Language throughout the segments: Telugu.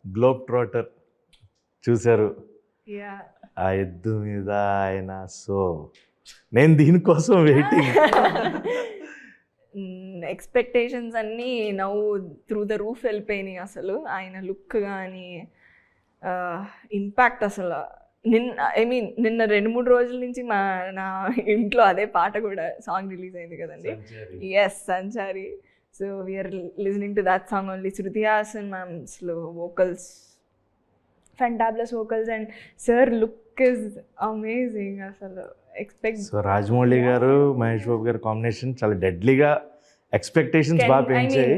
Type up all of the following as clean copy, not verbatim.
గ్లోబ్ ట్రోటర్ చూశారు, యా ఆ ఎద్దు మీద ఆయన. సో నేను దీనికోసం వెయిటింగ్. ఎక్స్పెక్టేషన్స్ అన్నీ నవ్వు త్రూ ద రూఫ్ వెళ్ళిపోయినాయి. అసలు ఆయన లుక్ కానీ ఇంపాక్ట్ అసలు నిన్న 2-3 రోజుల నుంచి నా ఇంట్లో అదే పాట కూడా సాంగ్ రిలీజ్ అయింది కదండి. Yes, Sanchari. So we're listening to that song only. Shruti Haasan మ్యామ్స్లో vocals, fantabulous vocals, and sir look is amazing అసలు. సో రాజమౌళి గారు మహేష్ బాబు గారు కాంబినేషన్ చాలా డెడ్లీగా ఎక్స్పెక్టేషన్స్ బాగా పెంచాయి.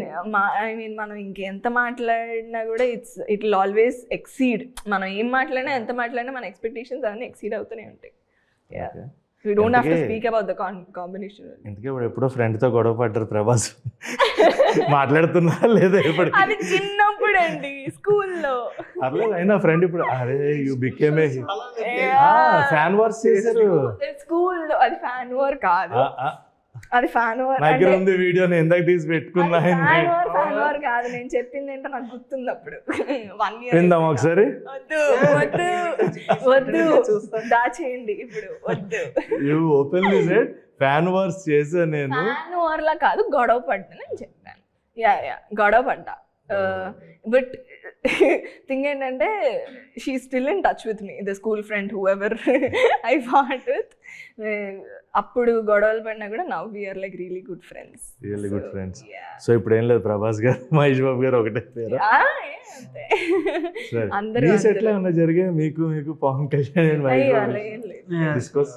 మనం ఇంకెంత మాట్లాడినా కూడా ఇట్ విల్ ఆల్వేస్ ఎక్సీడ్. మనం ఏం మాట్లాడినా ఎంత మాట్లాడినా మన ఎక్స్పెక్టేషన్స్ అవన్నీ ఎక్సీడ్ అవుతూనే ఉంటాయి. We don't have to speak about the combination. ఇంతకీ ఇప్పుడు ఎప్పుడో ఫ్రెండ్తో గొడవ పడ్డారు ప్రభాస్. మాట్లాడుతున్నా లేదా ఇప్పుడు? అది చిన్నప్పుడు అండి, స్కూల్లో. అట్లేదు అయినా ఫ్రెండ్ ఇప్పుడు అరే you became a fan wars చేశారు స్కూల్లో. అది ఫ్యాన్ వార్ కాదు, అది ఫ్యాన్ వార్. నా దగ్గర ఉంది వీడియో, నేను ఎందాక తీసి పెట్టుకున్నా. ఫ్యాన్ వార్ కాదు, నేను చెప్పింది ఏంటో నాకు గుర్తుంది. అప్పుడు 1 year విందాం ఒకసారి. వద్దు దాచేయండి ఇప్పుడు, వద్దు. You openly said fan wars చేసా నేను. ఫ్యాన్ వార్ లా కాదు, గొడవ పడ్డానని చెప్పాను. యా గొడవ పడ్డా. బట్ థింగ్ ఏంటంటే she still in touch with me, the school friend whoever I fought with. అప్పుడు గొడవలు పడినా కూడా now we're like really good friends. Really good friends. So ఇప్పుడు ఏం లేదు, ప్రభాస్ గారు మహేష్ బాబు గారు ఒకటే పేరు. అందరూ సెటిల్ ఏమన్నా జరిగాయి మీకు? పవన్ కళ్యాణ్ డిస్కస్